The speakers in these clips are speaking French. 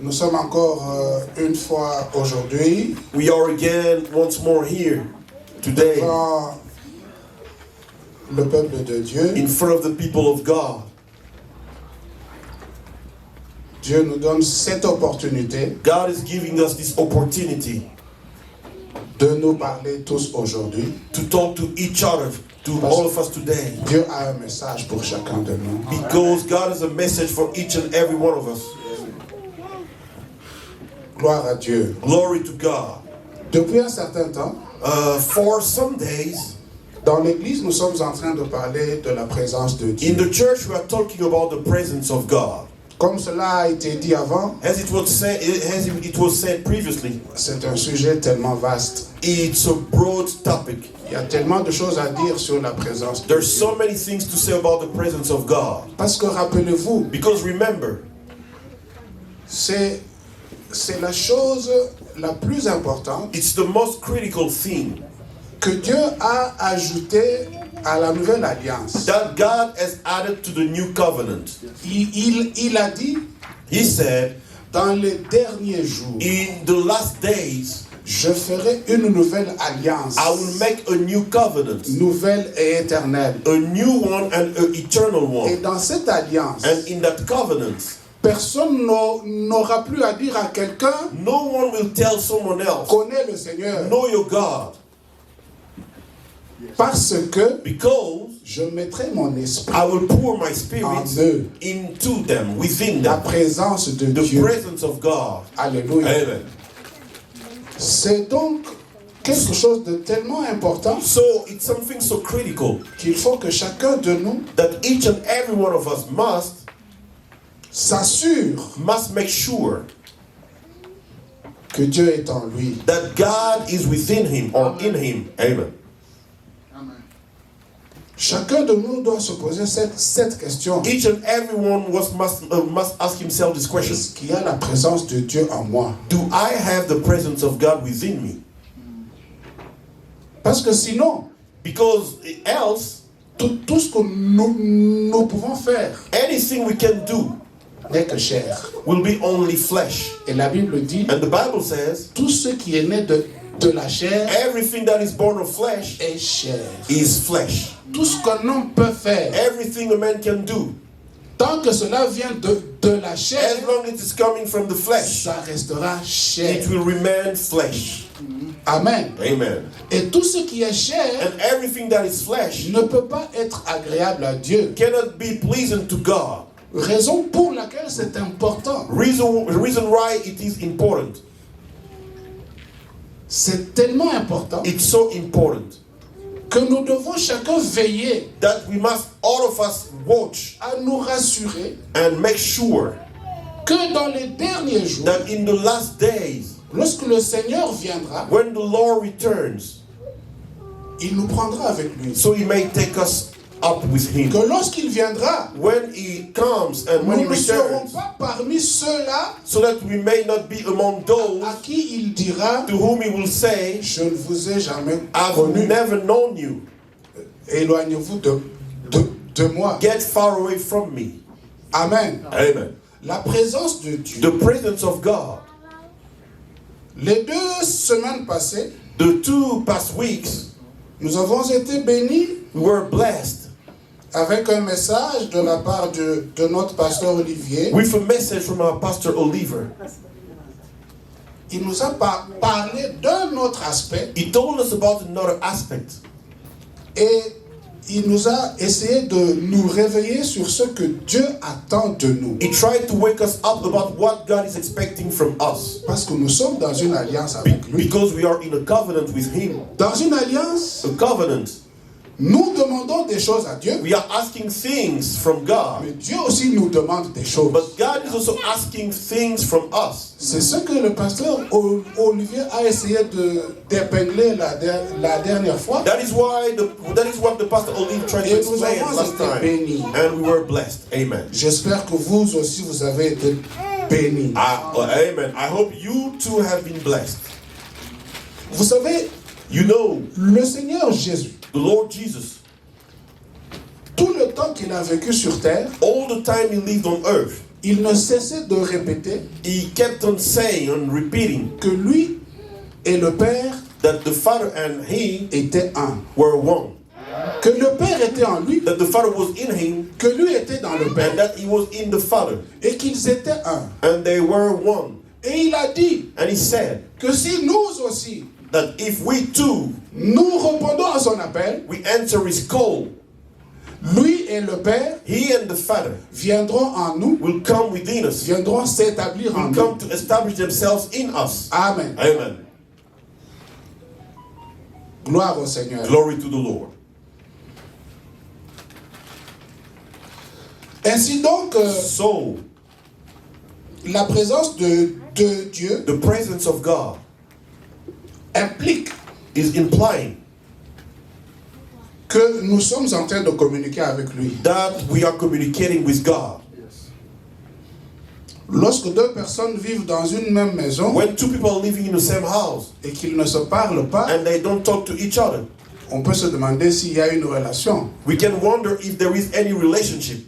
Nous sommes encore une fois aujourd'hui. We are again once more here today Devant le peuple de Dieu. in front of the people of God. Dieu nous donne cette opportunité God is giving us this opportunity de nous parler tous aujourd'hui. to talk to each other, to all of us today. Dieu a un message pour chacun de nous. Because God has a message for each and every one of us. Gloire à Dieu. Glory to God. Depuis un certain temps, For some days, dans l'église, nous sommes en train de parler de la présence de in Dieu. the church we are talking about the presence of God. Comme cela a été dit avant, As it was said previously, c'est un sujet tellement vaste. it's a broad topic. Il y a tellement de choses à dire sur la présence de There's Dieu. so many things to say about the presence of God. Parce que rappelez-vous, Because remember, c'est la chose la plus importante it's the most critical thing que Dieu a ajouté à la nouvelle alliance. that God has added to the new covenant. Il a dit, He said, dans les derniers jours, in the last days, je ferai une nouvelle alliance, I will make a new covenant, nouvelle et éternelle. a new one and an eternal Et one. dans cette alliance, And in that covenant, personne n'aura plus à dire à quelqu'un, no one will tell someone else, connais le Seigneur, know your God, parce que because je mettrai mon esprit, I will pour my en spirit eux, into them, within la them, présence de the Dieu. presence of God. Alléluia. Amen. C'est donc quelque chose de tellement important So it's something so critical qu'il faut que chacun de nous that each and every one of us s'assure must make sure que Dieu est en lui. that God is within him or in him. Amen. Chacun de nous doit se poser cette question. Each and everyone must ask himself this question. Est-ce qu'il y a la présence de Dieu en moi? Do I have the presence of God within me? Parce que sinon, Because else, tout ce que nous pouvons faire anything we can do n'est que chair. will be only flesh. Et la Bible dit, And the Bible says, tout ce qui est né de la chair everything that is born of flesh est chair. is flesh. Tout ce qu'un homme peut faire, Everything a man can do, tant que cela vient de la chair, as long as it's coming from the flesh, ça restera chair. it will remain flesh. Amen. Amen. Et tout ce qui est chair And everything that is flesh ne peut pas être agréable à Dieu. cannot be pleasing to God. Raison pour laquelle c'est important. Reason why it is important. C'est tellement important It's so important que nous devons chacun veiller that we must, all of us, watch à nous rassurer and make sure que dans les derniers jours, that in the last days, lorsque le Seigneur viendra, when the Lord returns, il nous prendra avec lui. so he may take us up with him. Que lorsqu'il viendra, When he comes and when he nous ne serons returns, pas parmi ceux-là so that we may not be among those à qui il dira, to whom he will say, je ne vous ai jamais I've connu. never known you. Éloignez-vous de moi. Get far away from me. Amen. Amen. La présence de Dieu. The presence of God. Les 2 semaines passées, The 2 past weeks, nous avons été bénis we were blessed avec un message de la part de notre pasteur Olivier. with a message from our pastor Oliver. Il nous a parlé d'un autre aspect He told us about another aspect. et il nous a essayé de nous réveiller sur ce que Dieu attend de nous. He tried to wake us up about what God is expecting from us. Parce que nous sommes dans une alliance avec lui. Because we are in a covenant with him. Dans une alliance, A covenant. nous demandons des choses à Dieu, We are asking things from God. mais Dieu aussi nous demande des choses. But God is also asking things from us. C'est ce que le pasteur Olivier a essayé d'épingler la dernière fois. That is what the pastor Oliver tried to Et nous explain avons last été time. bénis. And we were blessed. Amen. J'espère que vous aussi vous avez été bénis. Amen. I hope you too have been blessed. Vous savez, You know, le Seigneur Jésus, the Lord Jesus, tout le temps qu'il a vécu sur terre, all the time he lived on earth, il ne cessait de répéter he kept on saying and repeating que lui et le Père that the Father and he étaient un. were one. Que le Père était en lui, That the Father was in him que lui était dans le and Père, that he was in the Father. et qu'ils étaient un. And they were one. Et il a dit And he said que si nous aussi, that if we too, nous répondons à son appel, we answer his call, lui et le Père he and the Father viendront en nous, will come within us, viendront s'établir en will nous. come to establish themselves in us. Amen. Amen. Gloire au Seigneur. Glory to the Lord. Ainsi donc, So, la présence de Dieu the presence of God implique is implying que nous sommes en train de communiquer avec lui. that we are communicating with God. Lorsque deux personnes vivent dans une même maison When two people are living in the same house et qu'ils ne se parlent pas, and they don't talk to each other, on peut se demander s'il y a une relation. we can wonder if there is any relationship.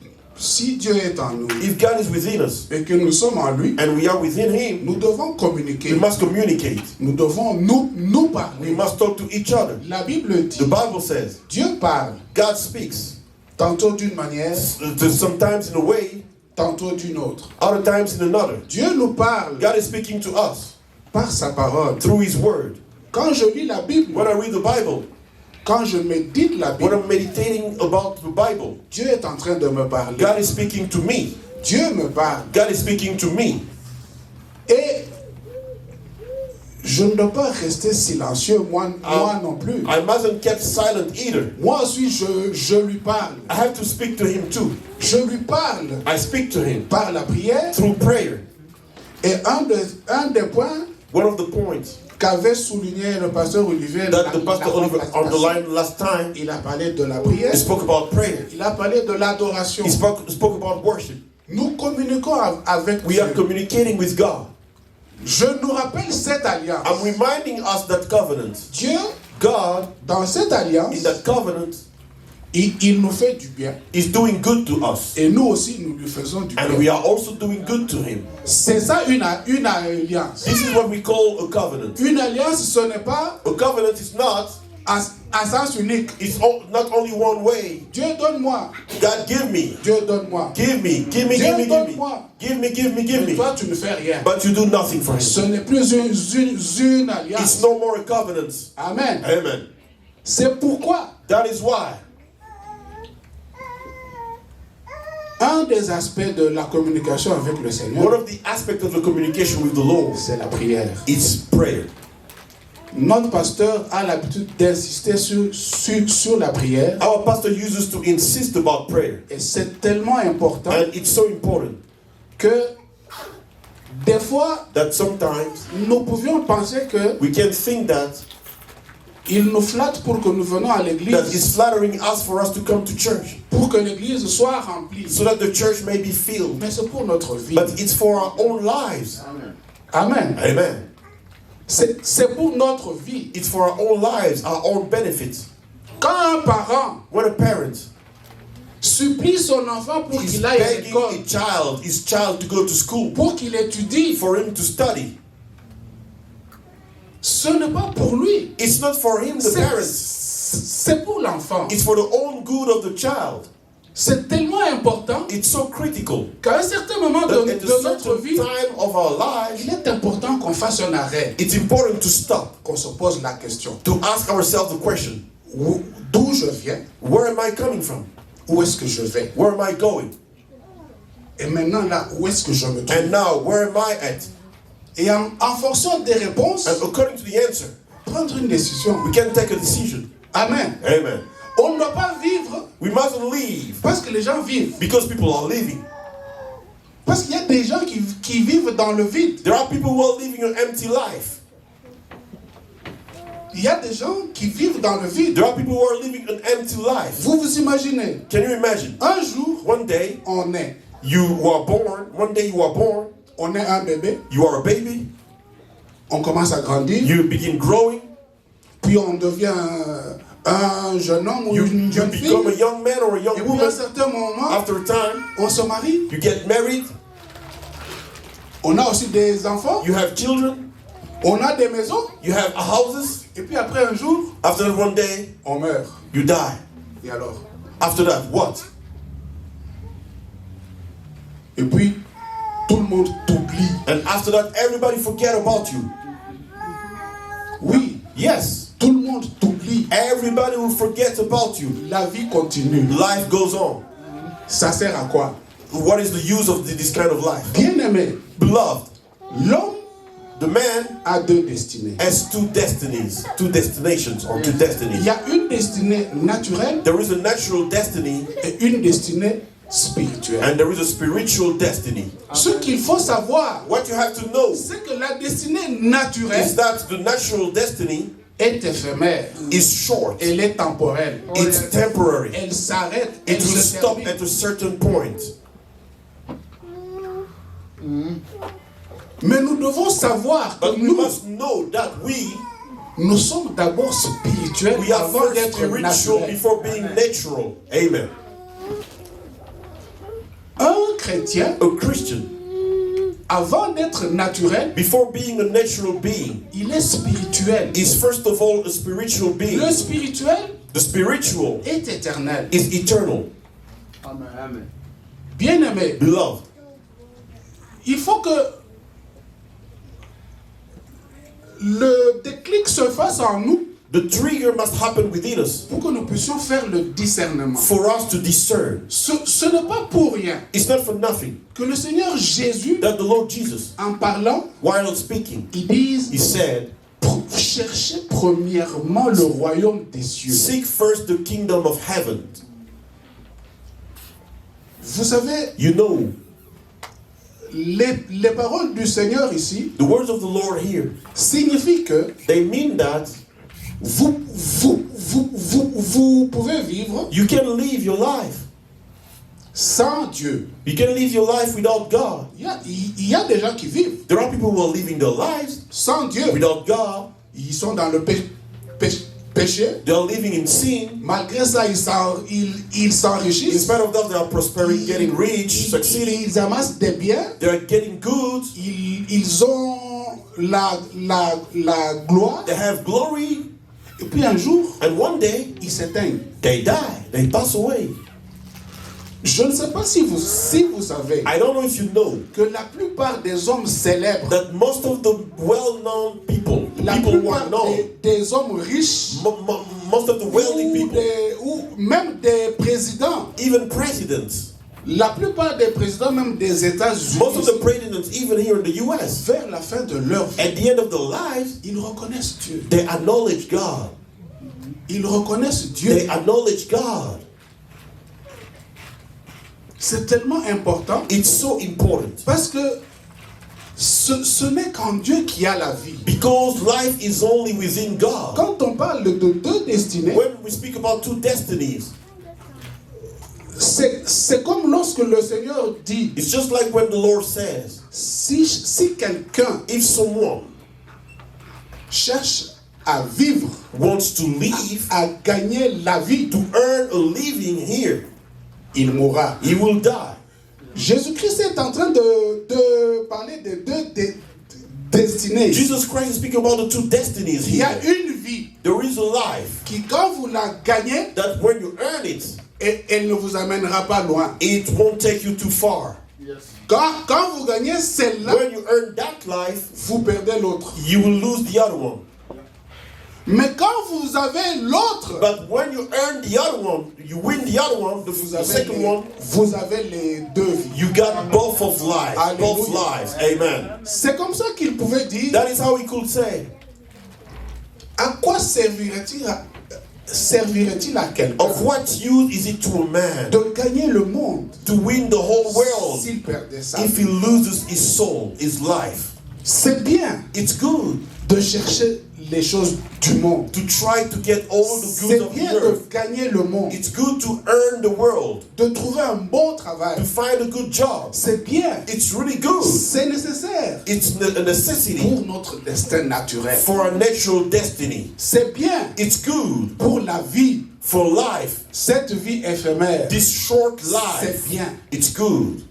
Si Dieu est en nous If God is within us et que nous sommes en lui, and we are within him, nous devons we communiquer. must communicate. Nous devons nous We parler. must talk to each other. La Bible The dit, Bible says Dieu parle, God speaks, tantôt d'une manière, sometimes in a way, tantôt d'une autre. other times in another. Dieu nous parle God is speaking to us par sa parole. through his word. Quand je lis la Bible, When I read the Bible, quand je médite la when Bible, I'm meditating about the Bible, Dieu est en train de me parler. God is speaking to me. Dieu me parle. God is speaking to me. Et je ne dois pas rester silencieux, moi non plus. I mustn't keep silent either. Moi aussi, je lui parle. I have to speak to him too. Je lui parle I speak to him par la prière. through prayer. Et un des points One of the points qu'avait souligné le pasteur Olivier that the pastor Oliver underlined last time, il a parlé de la prière, he spoke about prayer. il a parlé de l'adoration. He spoke about worship. Nous communiquons avec We Dieu. are communicating with God. Je nous rappelle cette alliance. I'm reminding us that covenant. Dieu, God, dans cette alliance, in that covenant, il nous fait du bien. is doing good to us. Et nous aussi, nous lui faisons du And bien. we are also doing good to him. C'est ça une alliance. This is what we call a covenant. Une alliance, ce n'est pas A covenant is not, à sens unique. it's not only one way. Dieu donne-moi. God, give me. Dieu donne-moi. Give me, give me, give me, give me. Give me, give me, give Mais me. toi, tu ne fais rien. But you do nothing for Ce him. n'est plus une It's alliance. no more a covenant. Amen. Amen. C'est pourquoi That is why un des aspects de la communication avec le one Seigneur, of the aspects of the communication with the Lord c'est la prière. is prayer. Notre pasteur a l'habitude d'insister sur la prière. Our pastor uses to insist about prayer. Et c'est tellement important And it's so important que des fois, that sometimes nous pouvions penser que we can think that il nous flatte pour que nous venons à that l'église, is flattering us for us to come to church pour que l'église soit remplie. so that the church may be filled. Mais c'est pour notre vie. But it's for our own lives. Amen. Amen. C'est pour notre vie. It's for our own lives, our own benefits. Quand un parent When a parent supplie son enfant pour is qu'il aille à begging l'école, his child to go to school, pour qu'il étudie, for him to study, ce n'est pas pour lui. it's not for him, the parents. C'est pour l'enfant. It's for the own good of the child. C'est tellement important It's so critical qu'à un certain moment that de at a notre certain vie, time of our lives, il est important qu'on fasse un arrêt, it's important to stop, qu'on se pose la question. to ask ourselves the question, D'où je viens? where am I coming from? Où est-ce que je vais? Where am I going? Et maintenant là, où est-ce que je me trouve? And now, where am I at? Et en fonction des réponses, And according to the answer, prendre une décision. we can take a decision. Amen. Amen. On ne doit pas vivre We mustn't leave parce que les gens vivent. because people are leaving. Parce qu'il y a des gens qui vivent dans le vide. There are people who are living an empty life. Il y a des gens qui vivent dans le vide. There are people who are living an empty life. Vous vous imaginez, Can you imagine? un jour, One day on est one day you are born, un bébé, you are a baby, on commence à grandir, you begin growing, puis on devient un jeune homme ou you une jeune fille. become a young man or a young Et puis à un woman. certain moment, After a time, on se marie. you get married, On a aussi des enfants, You have children. on a des maisons, You have houses. et puis après un jour, After that, one day, on meurt. you die. Et alors? After that, what? Et puis, tout le monde t'oublie. And after that, everybody forget about you. Oui, Yes. tout le monde t'oublie. Everybody will forget about you. La vie continue. Life goes on. Ça sert à quoi? What is the use of this kind of life? Bien-aimé, Beloved, l'homme the man a deux destinées. has two destinies, two destinations, or two Il destinies. y a une destinée naturelle There is a natural destiny et une destinée spirituelle. and there is a spiritual destiny. Ce qu'il faut savoir, What you have to know c'est que la destinée is naturelle that the natural destiny est éphémère. is short. Elle est temporelle. It's temporary. Elle s'arrête. It Elle will se stop termine. at a certain point. Mais nous devons savoir que But we nous, must know that nous sommes d'abord spirituels we are avant first d'être spiritual naturels. before being natural. Amen. Un chrétien, A Christian, avant d'être naturel, before being a natural being, il est spirituel. is first of all a spiritual being. Le spirituel The spiritual est éternel. is eternal. Bien-aimé, Beloved, il faut que le déclic se fasse en nous the trigger must happen within us pour que nous puissions faire le discernement. for us to discern. Ce n'est pas pour rien It's not for nothing que le Seigneur Jésus, that the Lord Jesus, en parlant, while speaking, il dit he said, cherchez premièrement le royaume des cieux. seek first the kingdom of heaven. Vous savez, You know, les paroles du Seigneur ici the words of the Lord here, signifient que they mean that vous pouvez vivre you can live your life. sans Dieu. You can live your life without God. Il y a des gens qui vivent There are people who are living their lives sans Dieu. without God. Ils sont dans le péché. They are living in sin. Malgré ça, ils In s'enrichissent. spite of that, they are prospering, getting rich, succeeding. Ils amassent des biens. They are getting good. Ils ont la gloire. They have glory. Et puis un jour, And one day, ils s'éteignent. they die. They pass away. Je ne sais pas si vous savez I don't know if you know que la plupart des hommes célèbres, that most of the well-known people, la people who plupart are known, des hommes riches, most of the wealthy people, ou même des présidents, even presidents, la plupart des présidents même des États-Unis, most of the presidents, even here in the U.S., vers la fin de leur vie, at the end of their lives, ils reconnaissent Dieu. they acknowledge God. Ils reconnaissent Dieu. They acknowledge God. C'est tellement important It's so important parce que ce n'est qu'en Dieu qu'il y a la vie. because life is only within God. Quand on parle de deux destinées, When we speak about two destinies, c'est comme lorsque le Seigneur dit, it's just like when the Lord says, si quelqu'un if someone cherche à vivre, wants to live, à gagner la vie, to earn a living here, il mourra. he will die. Jésus-Christ est en train de parler de deux destinées. Jesus Christ is speaking about the two destinies Il y a here. une vie There is a life qui, quand vous la gagnez, that when you earn it, elle ne vous amènera pas loin. it won't take you too far. Quand vous gagnez celle-là, When you earn that life, vous perdez l'autre. you will lose the other one. Mais quand vous avez l'autre, But when you earn the other one, you win the other one, the second one, vous avez les deux vies. you got both of lives. Both Hallelujah. lives. Amen. C'est comme ça qu'il pouvait dire, That is how he could say, à quoi servirait-il à quelqu'un of what use is it to a man de gagner le monde to win the whole world s'il perdait ça? if he loses his soul, his life? C'est bien It's good de chercher les choses du monde. to try to get all the C'est goods of the bien de earth. gagner le monde, It's good to earn the world, de trouver un bon to travail. find a good job. C'est bien, It's really good. c'est nécessaire It's a necessity pour notre destin naturel. for a natural destiny. C'est bien It's good pour la vie, for life. cette vie éphémère. This short C'est life, bien. it's good.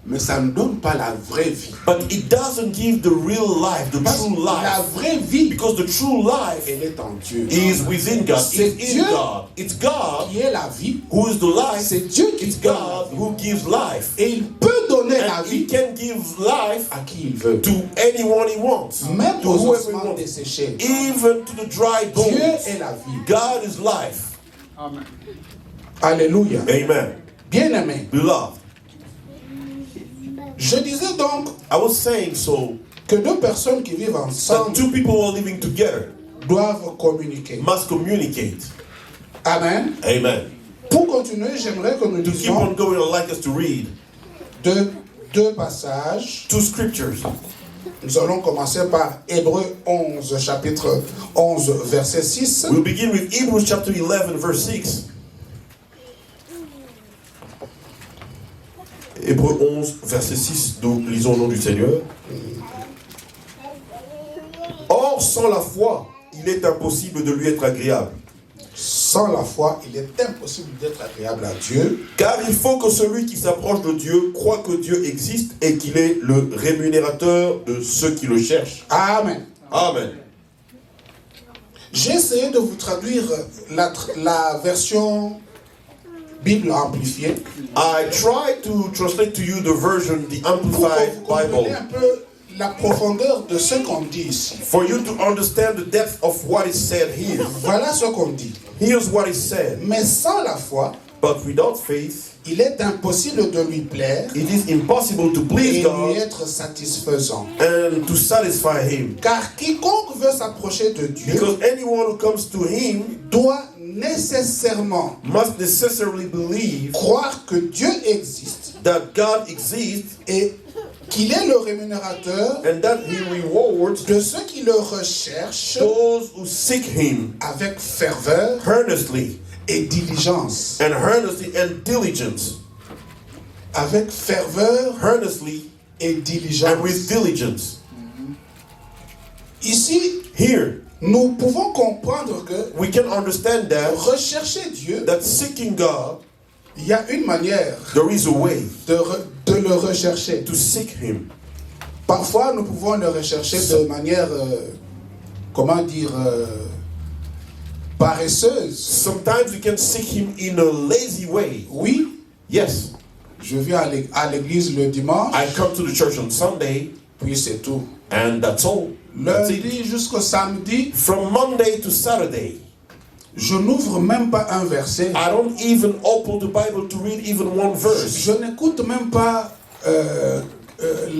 Mais ça ne donne pas la vraie vie. But it doesn't give the real life, the Parce true que la life. vraie vie, Because the true life elle est en Dieu. is within God. C'est It's in Dieu God. It's God qui est la vie. who is the life. C'est Dieu qui It's donne la God vie. who gives life. Et il peut donner la And He vie can give life à qui il veut. to anyone He wants. Même To aux whoever He ossements wants. desséchés. Even to the dry Dieu bones. est la vie. God is life. Alléluia. Amen. Bien-aimé. Beloved. Je disais donc I was saying so que deux personnes qui vivent that ensemble two people who are living together doivent communiquer. must communicate. Amen. Amen. Pour continuer, j'aimerais que nous To keep on lisions going, I'd like us to read deux passages. two scriptures. Nous allons commencer par Hébreux 11, chapitre 11, verset 6. We'll begin with Hebrews chapter 11, verse 6. Hébreux 11, verset 6, nous lisons au nom du Seigneur. Or, sans la foi, il est impossible de lui être agréable. Sans la foi, il est impossible d'être agréable à Dieu. Car il faut que celui qui s'approche de Dieu croit que Dieu existe et qu'il est le rémunérateur de ceux qui le cherchent. Amen. Amen. J'ai essayé de vous traduire la version Bible amplifiée. I tried to translate to you the version, the Pour que Amplified vous compreniez Bible, un peu la profondeur de ce qu'on dit ici. for you to understand the depth of what is said here. Voilà ce qu'on dit. Here's what is said. Mais sans la foi, But without faith, il est impossible de lui plaire it is impossible to et please lui God être satisfaisant. and to satisfy Him. Car quiconque veut s'approcher de Dieu Because anyone who comes to Him doit nécessairement must necessarily believe croire que Dieu existe that God exists et qu'il est le rémunérateur and that He rewards de ceux qui le recherchent those who seek Him avec ferveur earnestly et diligence. and diligence. Avec ferveur Earnestly et and diligence. with diligence. Ici, Here, nous pouvons comprendre que we can understand that rechercher Dieu, seeking God, il y a une manière there is a way de le rechercher. to seek Him. Parfois, nous pouvons le rechercher de manière, comment dire, paresseuse. Sometimes we can seek Him in a lazy way. Oui, Yes, je viens à l'église le dimanche, I come to the church on Sunday, puis c'est tout. and that's all. That's it. Lundi jusqu'au samedi, From Monday to Saturday, je n'ouvre même pas un verset. I don't even open the Bible to read even one verse. Je n'écoute même pas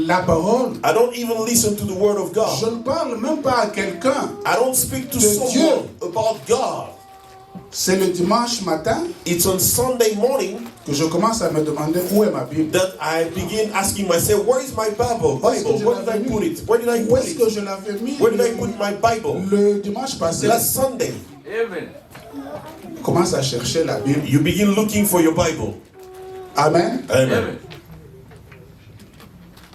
la parole. I don't even listen to the Word of Je God. ne parle même pas à quelqu'un. I don't speak to De someone Dieu. about God. C'est le dimanche matin It's on Sunday morning que je commence à me demander où est ma Bible. that I begin asking myself, where is my Bible? Où est-ce que je Where did I l'avais put mis? it? Where did I Où put est-ce que it? je l'avais mis Where did I put my Bible? le dimanche passé? Last Sunday. Amen. Je commence à chercher la Bible. You begin looking for your Bible. Amen. Amen.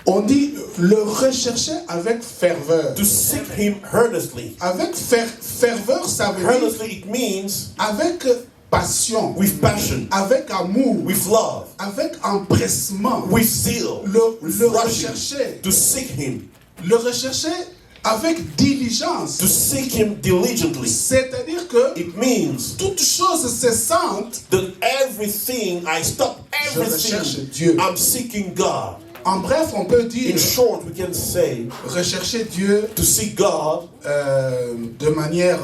On dit le rechercher avec ferveur. To seek Him earnestly. Avec ferveur, ça veut dire Earnestly, it means avec passion, with passion, avec amour, with love, avec empressement. with zeal, Le with rushing. rechercher. To seek Him. Le rechercher avec diligence. To seek Him diligently. C'est-à-dire que It means toute chose cessante, that everything, I stop je recherche everything. Dieu. I'm seeking God. En bref, on peut dire In short, we can say rechercher Dieu to seek God de manière...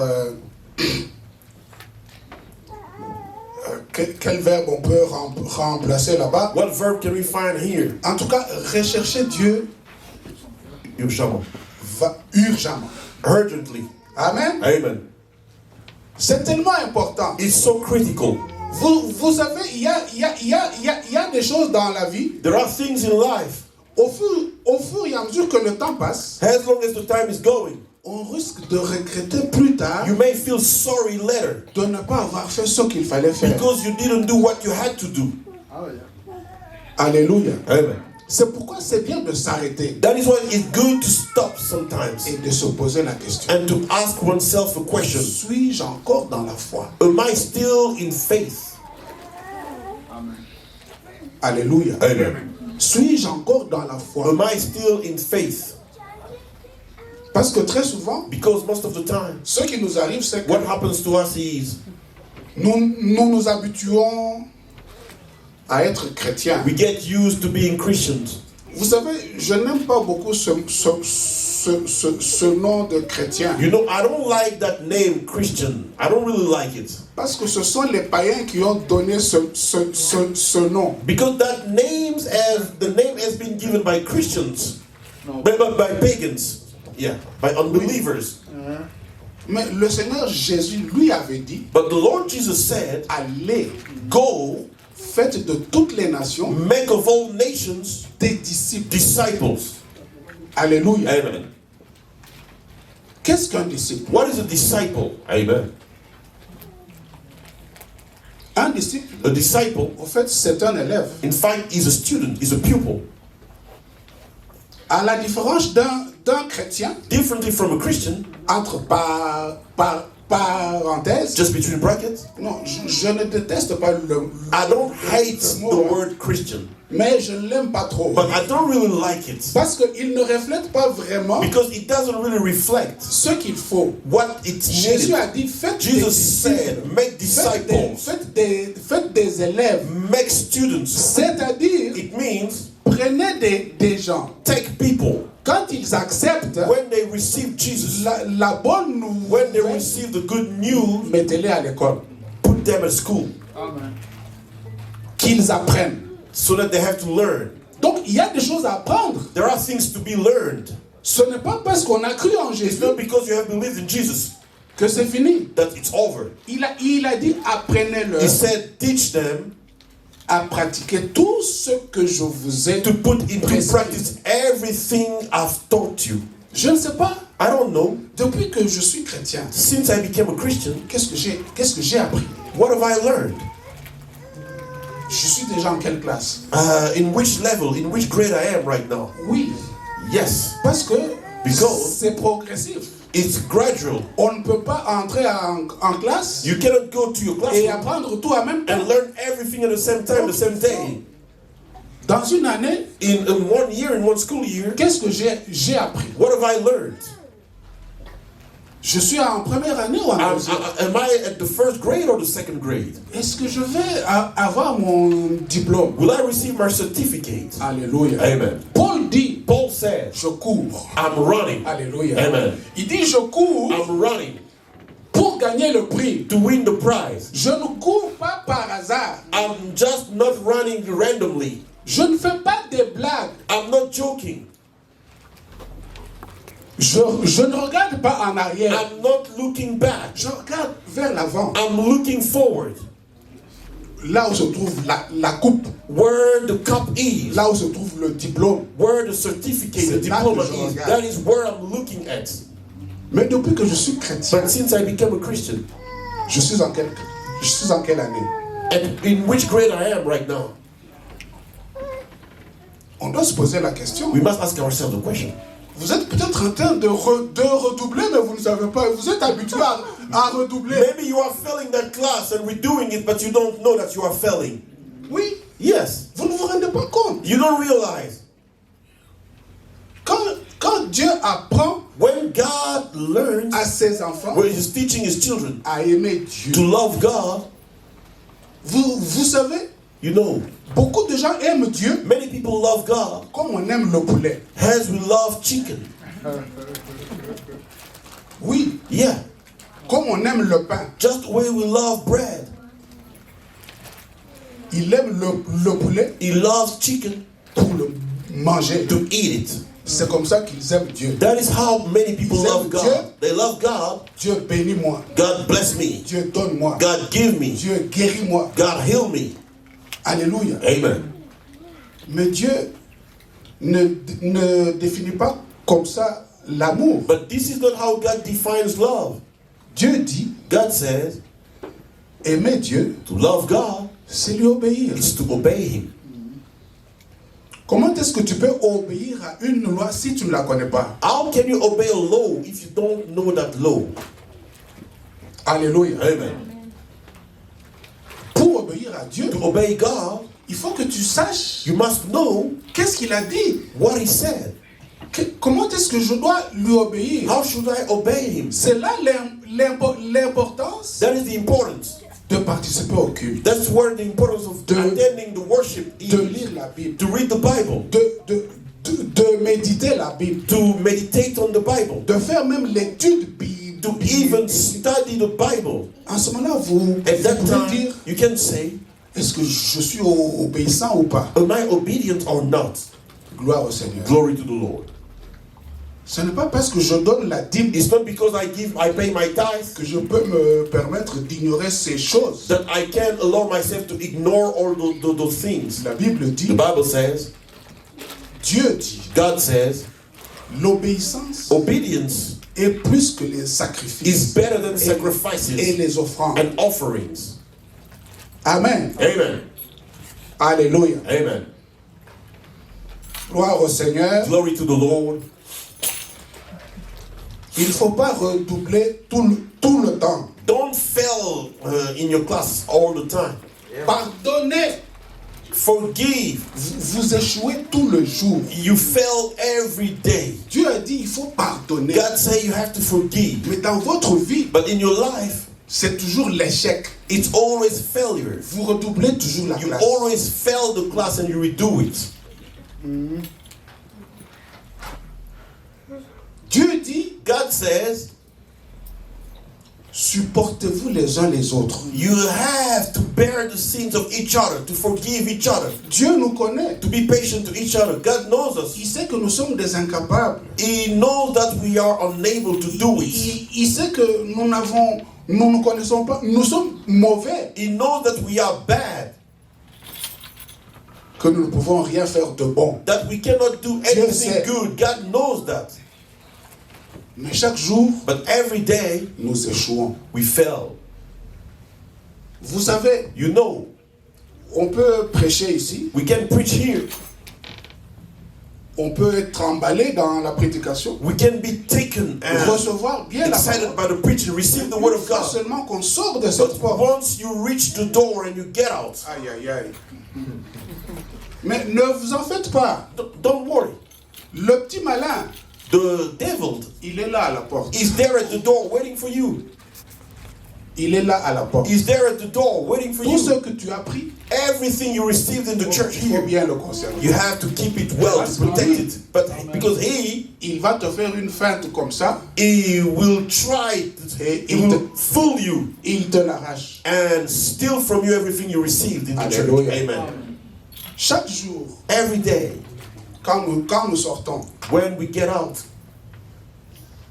quel verbe on peut remplacer là-bas? What verb can we find here? En tout cas, rechercher Dieu Urgemment. va urgemment. Urgently. Amen. Amen. C'est tellement important. It's so critical. Vous savez, il y a des choses dans la vie, There are things in life, au fur et à mesure que le temps passe, as long as the time is going, on risque de regretter plus tard you may feel sorry later de ne pas avoir fait ce qu'il fallait faire. because you didn't do what you had to do. Alléluia. Amen. C'est pourquoi c'est bien de s'arrêter That is why it's good to stop sometimes et de se poser la question. and to ask oneself a question. Suis-je encore dans la foi? Am I still in faith? Alléluia. Amen. Suis-je encore dans la foi? Am I still in faith? Parce que très souvent, Because most of the time, ce qui nous arrive, c'est que what happens to us is nous habituons à être chrétiens. we get used to being Christians. Vous savez, je n'aime pas beaucoup ce nom de chrétien. You know, I don't like that name Christian. I don't really like it. Parce que ce sont les païens qui ont donné ce nom. Because the name has been given by Christians. By pagans. Yeah, by unbelievers. Mais le Seigneur Jésus lui avait dit, But the Lord Jesus said, allez, go, faites de toutes les nations make of all nations des disciples. disciples. Alléluia. Amen. Qu'est-ce qu'un disciple? What is a disciple? Amen. Un disciple, A disciple, en fait, c'est un élève. in fact, is a student, is a pupil. À la différence d'un chrétien, Differently from a Christian, entre parenthèses, just between brackets, non, je ne déteste pas le I don't hate mot, the word Christian, mais je ne l'aime pas trop. but I don't really like it Parce qu'il ne reflète pas vraiment because it doesn't really reflect ce qu'il faut. what it's Jésus needed. a dit, faites des Jesus disciples, said, make disciples, faites des élèves. make students. C'est-à-dire, It means prenez des gens. take people. Quand ils acceptent When they receive Jesus, la bonne when they nouvelle, receive the good news, mettez-les à l'école. put them at school Qu'ils apprennent. so that they have to learn. Donc, il y a des choses à apprendre. There are things to be learned. Ce n'est pas parce qu'on a cru en It's Jésus not because you have believed in Jesus que c'est fini. that it's over. Il a dit, apprenez-le He said, teach them à pratiquer tout ce que je vous ai to put into prescrit. practice everything I've taught you. Je ne sais pas, I don't know. depuis que je suis chrétien, Since I became a Christian, qu'est-ce que j'ai appris? what have I learned? Je suis déjà en quelle classe? In which level, in which grade I am right now? Oui, Yes, parce que Because- c'est progressif. it's gradual. On ne peut pas entrer en classe You cannot go to your et classroom apprendre tout en même temps. and learn everything at the same time, the same day. Dans une année, In 1 year, in 1 school year, qu'est-ce que j'ai appris? what have I learned? Je suis en première année ou en deuxième? Am I at the first grade or the second grade? Est-ce que je vais avoir mon diplôme? Will I receive my certificate? Alléluia. Amen. Paul dit, Paul says, je cours. I'm running. Alléluia. Amen. Il dit, je cours I'm running pour gagner le prix. to win the prize. Je ne cours pas par hasard. I'm just not running randomly. Je ne fais pas des blagues. I'm not joking. Je ne regarde pas en arrière. I'm not looking back. Je regarde vers l'avant. I'm looking forward. Là où se trouve la coupe. Where the cup is. Là où se trouve le diplôme. Where the certificate, the C'est là diploma que je is. regarde. That is where I'm looking at. Mais depuis que je suis chrétien, But since I became a Christian, je suis en quelle année? and in which grade I am right now, On doit se poser la question. we must ask ourselves the question. Vous êtes peut-être en train de redoubler, mais vous ne savez pas. Vous êtes habitué à redoubler. Maybe you are failing that class and we're doing it, but you don't know that you are failing. Oui, Yes, vous ne vous rendez pas compte. you don't realize. Quand Dieu apprend When God learns, à ses enfants when He's teaching His children à aimer to Dieu, love God, vous savez, you know, beaucoup de gens aiment Dieu many people love God comme on aime le poulet. as we love chicken. Oui, Yeah, comme on aime le pain. just the way we love bread. Il aime le poulet He loves chicken pour le manger. to eat it. C'est comme ça qu'ils aiment Dieu. That is how many people Ils love aiment God. Dieu. They love God. Dieu bénis-moi. God bless me. Dieu donne-moi. God give me. Dieu guéris-moi. God heal me. Alléluia. Amen. Mais Dieu ne définit pas comme ça l'amour. But this is not how God defines love. Dieu dit, God says aimer Dieu, to love God c'est lui obéir. is to obey Him. Comment est-ce que tu peux obéir à une loi si tu ne la connais pas? How can you obey a law if you don't know that law? Alléluia. Amen. Pour obéir à Dieu, To obey God, il faut que tu saches You must know qu'est-ce qu'il a dit. what he said. Comment est-ce que je dois lui obéir? How should I obey him? C'est là l'importance That is the importance. de participer au culte, That's where the importance of attending the worship de is. lire la Bible, To read the Bible. de méditer la Bible, To meditate on the Bible. de faire même l'étude biblique. To even study the Bible. En ce moment-là, vous At that pouvez time, dire, you can say, est-ce que je suis obéissant ou pas? am I obedient or not? Gloire au Seigneur. Glory to the Lord. Ce n'est pas parce que je donne la dîme It's not because I pay my tithe que je peux me permettre d'ignorer ces choses. that I can allow myself to ignore all those things. La Bible The dit, Bible says, Dieu dit, God says, l'obéissance obedience est plus que les sacrifices is better than et sacrifices les offrandes. and offerings. Amen. Amen. Alléluia. Amen. Gloire au Seigneur. Glory to the Lord. Il ne faut pas redoubler tout le temps. Don't fail in your class all the time. Pardonnez. Forgive. Vous échouez tout le jour. You fail every day. Dieu a dit il faut pardonner. God said you have to forgive. Mais dans votre vie, But in your life, c'est toujours l'échec. it's always failure. Vous redoublez toujours la You classe. always fail the class and you redo it. Dieu dit, God says, supportez-vous les uns les autres. you have to bear the sins of each other, to forgive each other, Dieu nous connaît. to be patient to each other. God knows us. Il sait que nous sommes des incapables. He knows that we are unable to do it. Il sait que nous ne connaissons pas, nous sommes mauvais, He knows that we are bad, que nous ne pouvons rien faire de bon. that we cannot do sait. anything good. God knows that. Mais chaque jour, But every day, nous échouons. we fail. Vous savez, You know, on peut prêcher ici, we can preach here. on peut être emballé dans la prédication, We can be taken and recevoir bien la excited parole. by the preaching, receive the word of Pas God. seulement qu'on sort de cette But porte. once you reach the door and you get out, Aïe, aïe, aïe. Mais ne vous en faites pas. don't worry. Le petit malin, The devil il est là à la porte. is there at the door waiting for you. Il est là à la porte. He's there at the door waiting for Tout ce you. que tu as pris, Everything you received in the church il faut here, bien le conserver. you have to keep it well, to protect it. But because Il va te faire une feinte comme ça, he will try, Et he will fool you il te l'arrache. and steal from you everything you received in the church. Alléluia. Amen. Chaque jour, Every day, quand nous sortons, when we get out,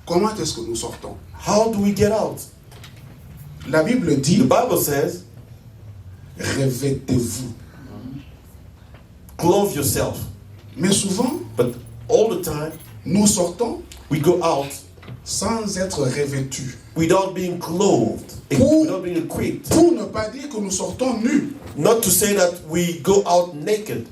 comment est-ce que nous sortons? how do we get out? La Bible The dit, Bible says, revêtez-vous. clothe yourself. Mais souvent, But all the time, nous sortons we go out sans être revêtus. without being clothed, without being equipped. Pour ne pas dire que nous sortons nus. Not to say that we go out naked.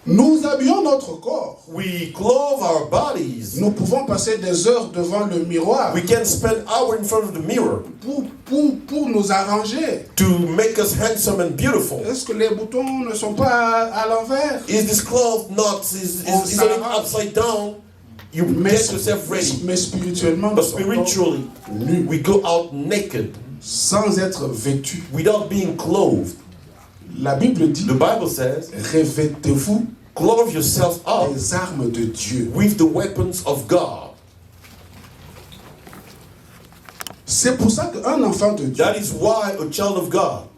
Nous habillons notre corps. We clothe our bodies. Nous pouvons passer des heures devant le miroir We can spend hours in front of the mirror pour nous arranger. to make us handsome and beautiful. Est-ce que les boutons ne sont pas à l'envers? Is this cloth not, isn't it upside down? You get yourself ready. Mais spirituellement, nous But sortons spiritually, nus, we go out naked sans être vêtus. without being clothed. La Bible dit, The Bible says, revêtez-vous clothe yourself up les armes de Dieu. with the weapons of God. C'est pour ça qu'un enfant de Dieu, That is why a child of God,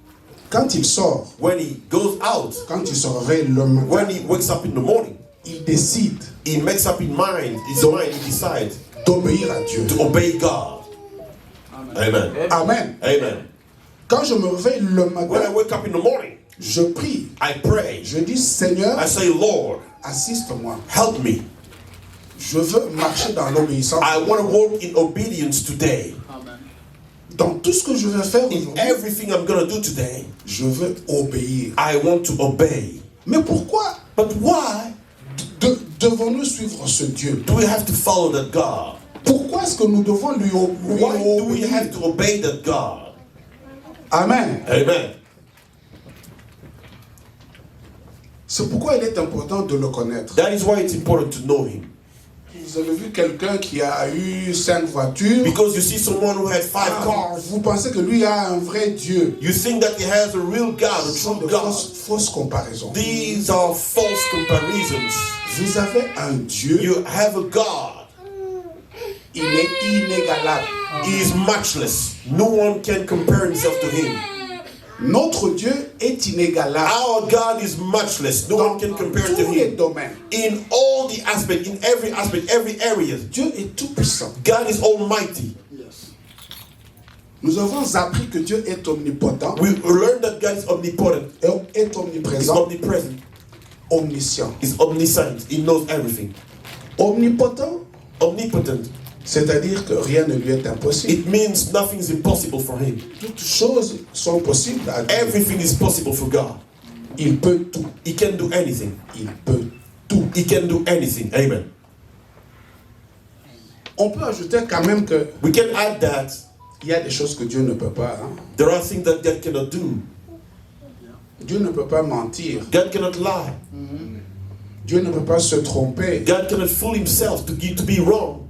quand il sort, when he goes out, quand il se réveille le matin, when he wakes up in the morning, il décide he makes up his mind, he decides d'obéir à Dieu. to obey God. Amen. Amen. Amen. Quand je me réveille le When I matin, wake up in the morning, je prie. I pray. Je dis, Seigneur, I say, Lord, assiste-moi. help me. Je veux marcher dans l'obéissance. I want to walk in obedience today. Dans tout ce que je vais faire In aujourd'hui, everything I'm going to do today, je veux obéir. I want to obey. Mais pourquoi But why devons-nous suivre ce Dieu? do we have to follow that God? Pourquoi est-ce que nous devons lui Why do we obéir? have to obey that God? Amen. Amen. C'est pourquoi il est important de le connaître. That is why it's important to know him. Vous avez vu quelqu'un qui a eu 5 voitures. Because you see someone who had 5 cars. Vous pensez que lui a un vrai Dieu. You think that he has a real God, a true God. Fausses comparaisons. These are false comparisons. Vous avez un Dieu. You have a God. Il est inégalable. He is matchless. No one can compare himself to him. Notre Dieu est inégalable. Our God is matchless. No one can compare to him. Domaines. In all the aspects, in every aspect, every area. Dieu est tout puissant. God is almighty. Yes. Nous avons appris que Dieu est omnipotent. We learned that God is omnipotent. Est omniprésent. He's omnipresent. Omniscient. He's omniscient. He knows everything. Omnipotent. Omnipotent. C'est-à-dire que rien ne lui est impossible. It means nothing is impossible for him. Toutes choses sont possibles à Dieu. Everything is possible for God. Il peut tout. He can do anything. Il peut tout. He can do anything. Amen. On peut ajouter quand même que We can add that il y a des choses que Dieu ne peut pas. Hein? there are things that God cannot do. Dieu ne peut pas mentir. God cannot lie. Dieu ne peut pas se tromper. God cannot fool himself to be wrong.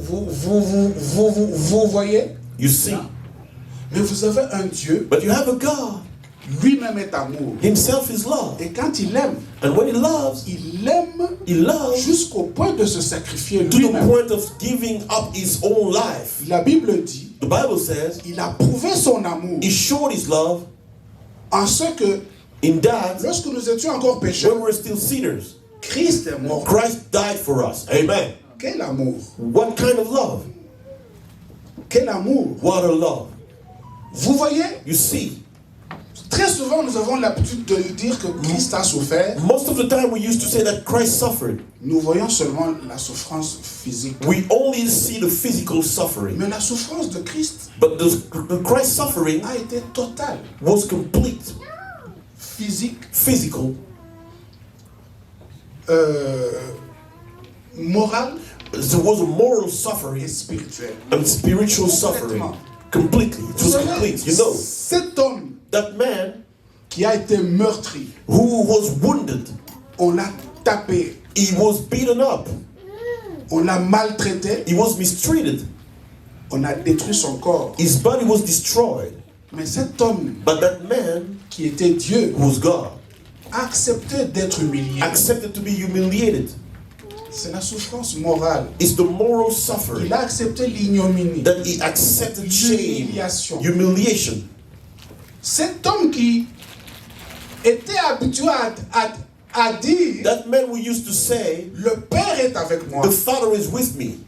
Vous voyez? You see? Mais vous avez un Dieu. But you have a God. Lui-même est amour. Himself is love. Et quand il aime, And when he loves il loves jusqu'au point de se sacrifier to the lui-même. point of giving up his own life. La Bible dit, The Bible says il a prouvé son amour he showed his love en ce que in that lorsque nous étions encore when pécheurs, we were still sinners, Christ est mort. Christ died for us. Amen. Quel amour! What kind of love? Quel amour! What a love. Vous voyez? You see, Très souvent, nous avons l'habitude de dire que Christ a souffert. most of the time we used to say that Christ suffered. Nous voyons seulement la souffrance physique. We only see the physical suffering. Mais la souffrance de Christ But the Christ suffering a été totale. was complete. Physique, Physical, morale there was a moral et suffering spirituelle. and spiritual suffering. Completely. It was complete. You know, Cet homme that man qui a été meurtri, who was wounded, on l'a tapé, he was beaten up, on l'a maltraité, he was mistreated, on a détruit son corps. his body was destroyed. Mais cet homme But that man, qui était Dieu who was God, a accepté d'être humilié. accepted to be humiliated. C'est la souffrance morale. It's the moral suffering Il a accepté l'ignominie. that he accepted shame, L'humiliation. humiliation. Cet homme qui était habitué à dire That man we used to say, le Père est avec moi. the Father is with me.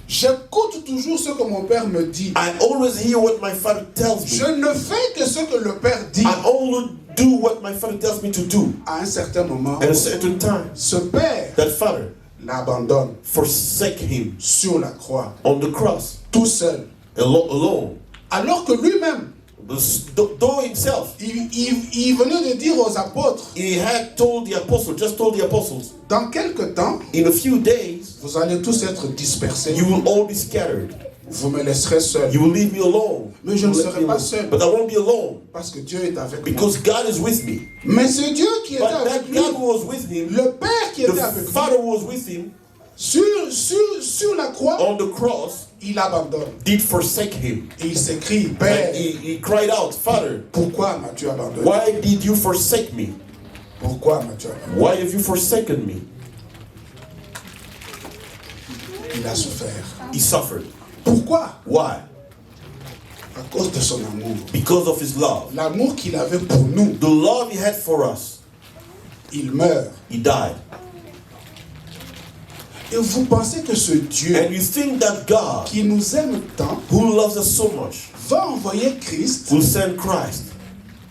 J'écoute toujours ce que mon Père me dit. I always hear what my Father tells Je me. ne fais que ce que le Père dit. I only do what my Father tells me to do. À un certain moment, At a certain time, ce Père that Father l'abandonne forsake him sur la croix, on the cross, tout seul. alone. Alors que lui-même, Though himself, il venait de dire aux apôtres, he had told the apostles, just told the apostles, dans quelque temps, in a few days, vous allez tous être dispersés. you will all be scattered. Vous me laisserez seul. You will leave me alone. Mais je ne You will let serai me pas alone. seul. But I won't be alone. Parce que Dieu est avec moi. Because God is with me. Mais ce Dieu qui était But avec that lui, God who was with him, le Père qui the était avec lui, Father who was with him, sur la croix, on the cross, il abandonne. did forsake him. Et il s'écrie, And Père, he cried out, Father, pourquoi m'as-tu abandonné? why did you forsake me? Pourquoi m'as-tu abandonné? Why have you forsaken me? Il a souffert. He suffered. Pourquoi? Why? À cause de son amour. Because of his love. L'amour qu'il avait pour nous, The love he had for us, il meurt. he died. Et vous pensez que ce Dieu And you think that God, qui nous aime tant, who loves us so much, va envoyer Christ will send Christ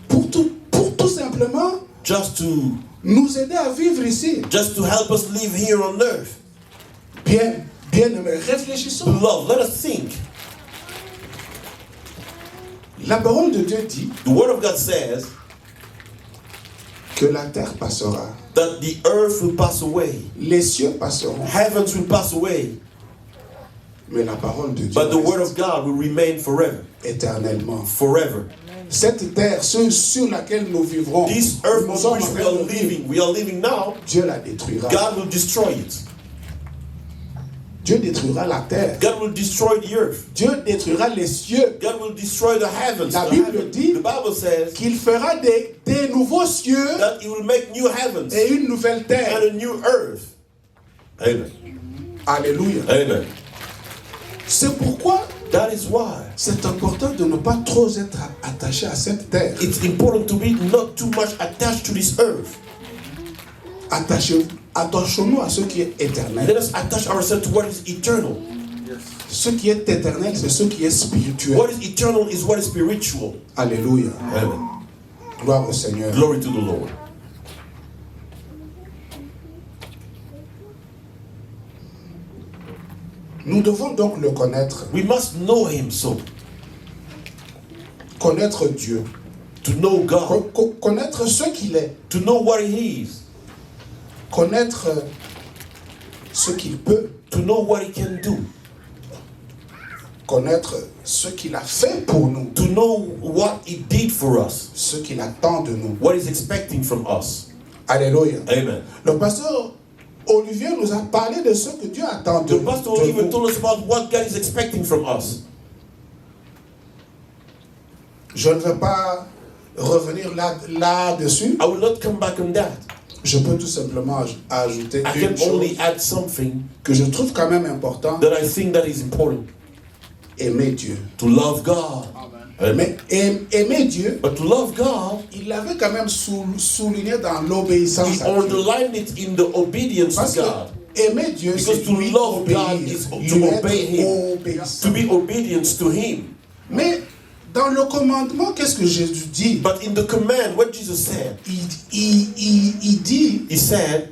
pour tout simplement just to nous aider à vivre ici? help us live here on earth. Bien aimé, réfléchissons. Love, let us think. La parole de Dieu dit The word of God says que la terre passera, that the earth will pass away, les cieux passeront, heavens will pass away, mais la parole de Dieu but the word reste of God will remain forever. éternellement. Forever. cette terre, sur laquelle nous vivrons, this earth nous on sommes which en train de vivre, we are living now, Dieu la détruira. God will destroy it. Dieu détruira la terre. God will destroy the earth. Dieu détruira les cieux. God will destroy the heavens. La The Bible heaven. dit The Bible says qu'il fera des nouveaux cieux that He will make new heavens et une nouvelle terre. and a new earth. Amen. Alléluia. Amen. C'est pourquoi That is why c'est important de ne pas trop être attaché à cette terre. it's important to be not too much attached to this earth. Attachons-nous à ce qui est éternel. Let us attach ourselves to what is eternal. Ce qui est éternel, c'est ce qui est spirituel. What is eternal is what is spiritual. Alléluia. Amen. Gloire au Seigneur. Glory to the Lord. Nous devons donc le connaître. We must know Him so. Connaître Dieu. To know God. Connaître ce qu'il est. To know what He is. Connaître ce qu'il peut. To know what He can do. Connaître ce qu'il a fait pour nous. To know what He did for us. Ce qu'il attend de nous. What He's expecting from us. Alléluia. Amen. Le pasteur Olivier nous a parlé de ce que Dieu attend de The nous. pastor even told us about what God is expecting from us. Je ne vais pas revenir là-dessus. I will not come back on that. Je peux tout simplement ajouter I une can only chose add something que je trouve quand même important. that I think that is important. Aimer Dieu. To love God. Amen. Mais aimer Dieu, But to love God, il l'avait quand même souligné dans l'obéissance He à Dieu. underlined it in the obedience Parce to que God. aimer Dieu, Because c'est to lui love God obéir. is to Lui être obey Him. obéissant. To be obedient to Him. Mais dans le commandement, qu'est-ce que Jésus dit? But in the command, what Jesus said, Il dit, He said,